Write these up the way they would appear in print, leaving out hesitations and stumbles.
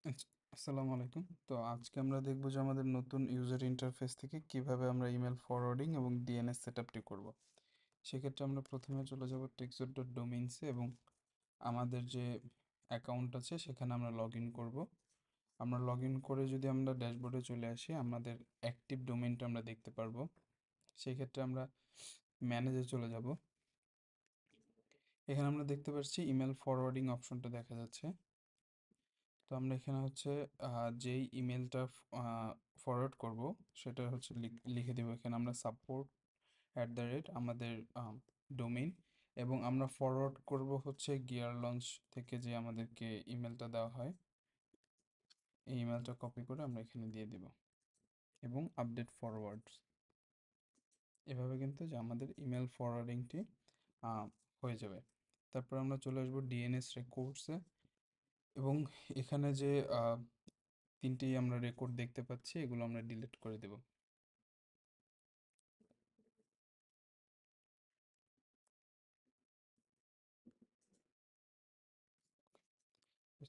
আচ্ছা, আসসালামু আলাইকুম। তো আজকে আমরা দেখব যে আমাদের নতুন ইউজার ইন্টারফেস থেকে কিভাবে আমরা ইমেল ফরওয়ার্ডিং এবং ডিএনএস সেটআপটি করব। সেক্ষেত্রে আমরা প্রথমে চলে যাব টেক্সট.ডোমেইনসে এবং আমাদের যে অ্যাকাউন্ট আছে সেখানে আমরা লগ ইন করবো। আমরা লগ ইন করে যদি আমরা ড্যাশবোর্ডে চলে আসি, আমাদের অ্যাক্টিভ ডোমেইনটা আমরা দেখতে পারবো। সেক্ষেত্রে আমরা ম্যানেজে চলে যাব। এখানে আমরা দেখতে পাচ্ছি ইমেল ফরওয়ার্ডিং অপশনটা দেখা যাচ্ছে। তো আমরা এখানে হচ্ছে যেই ইমেলটা ফরওয়ার্ড করব সেটা হচ্ছে লিখে দেবো এখানে আমরা support@, আমাদের ডোমেইন, এবং আমরা ফরওয়ার্ড করব হচ্ছে গিয়ার লঞ্চ থেকে যে আমাদেরকে ইমেলটা দেওয়া হয়, এই ইমেলটা কপি করে আমরা এখানে দিয়ে দিব এবং আপডেট ফরওয়ার্ডস, এভাবে কিন্তু যে আমাদের ইমেল ফরওয়ার্ডিংটি হয়ে যাবে। তারপর আমরা চলে আসবো ডিএনএস রেকর্ডসে এবং এখানে যে তিনটি আমরা রেকর্ড দেখতে পাচ্ছি এগুলো আমরা ডিলিট করে দেব।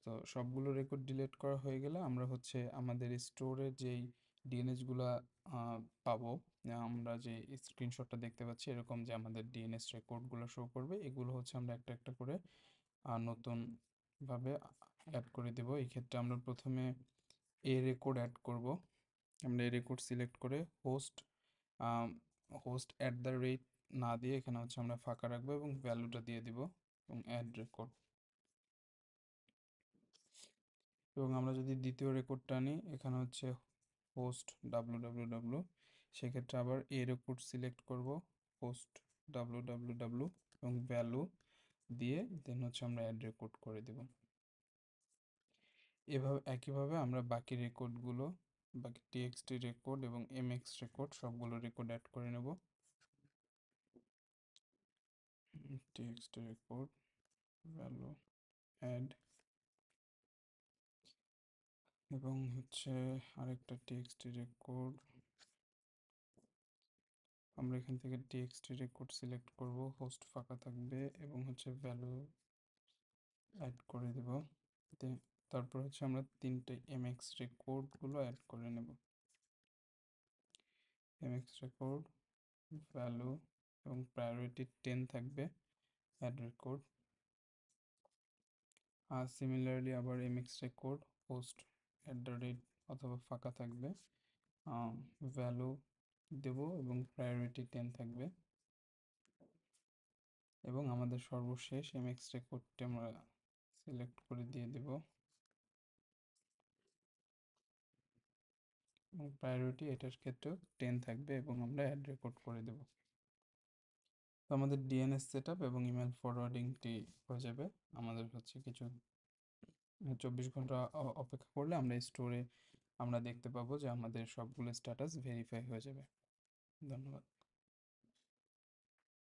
তো সবগুলো রেকর্ড ডিলিট করা হয়ে গেলে আমরা হচ্ছে আমাদের স্টোরে যেই ডিএনএসগুলো পাবো, আমরা যে স্ক্রিনশটটা দেখতে পাচ্ছি এরকম যে আমাদের ডিএনএস রেকর্ডগুলো শো করবে, এগুলো হচ্ছে আমরা একটা একটা করে নতুনভাবে অ্যাড করে দেব। এই ক্ষেত্রে আমরা প্রথমে রেকর্ড অ্যাড করব। আমরা রেকর্ড সিলেক্ট করে হোস্ট হোস্ট@, না দিয়ে এখানে হচ্ছে আমরা ফাঁকা রাখবো এবং ভ্যালুটা দিয়ে দিব এবং অ্যাড রেকর্ড। এবং আমরা যদি দ্বিতীয় রেকর্ডটা নিই, এখানে হচ্ছে হোস্ট www, সেক্ষেত্রে আবার রেকর্ড সিলেক্ট করব, হোস্ট www এবং ভ্যালু দিয়ে দেন হচ্ছে আমরা অ্যাড রেকর্ড করে দেব। এভাবে একইভাবে আমরা বাকি রেকর্ডগুলো, বাকি টিএক্সটি রেকর্ড এবং এমএক্স রেকর্ড সবগুলো রেকর্ড অ্যাড করে নেব। টিএক্সটি রেকর্ড, ভ্যালু, অ্যাড, এবং হচ্ছে আরেকটা টিএক্সটি রেকর্ড, আমরা এখান থেকে টিএক্সটি রেকর্ড সিলেক্ট করব, হোস্ট ফাঁকা থাকবে এবং হচ্ছে ভ্যালু অ্যাড করে দেব। তারপর হচ্ছে আমরা তিনটে এমএক্স রেকর্ডগুলো অ্যাড করে নেব। এমএক্স রেকর্ড, ভ্যালু এবং প্রায়োরিটি 10 থাকবে, অ্যাড রেকর্ড। আর সিমিলারলি আবার এমএক্স রেকর্ড, হোস্ট অথবা ফাঁকা থাকবে, ভ্যালু দেব এবং প্রায়োরিটি 10 থাকবে। এবং আমাদের সর্বশেষ এমএক্স রেকর্ডটি আমরা সিলেক্ট করে দিয়ে দেব এবং প্রায়োরিটি এটার ক্ষেত্রেও 10 থাকবে এবং আমরা অ্যাড রেকর্ড করে দেব। তো আমাদের ডিএনএস সেটআপ এবং ইমেল ফরওয়ার্ডিংটি হয়ে যাবে। আমাদের হচ্ছে কিছু 24 ঘন্টা অপেক্ষা করলে আমরা স্টোরে আমরা দেখতে পাবো যে আমাদের সবগুলো স্ট্যাটাস ভেরিফাই হয়ে যাবে। ধন্যবাদ।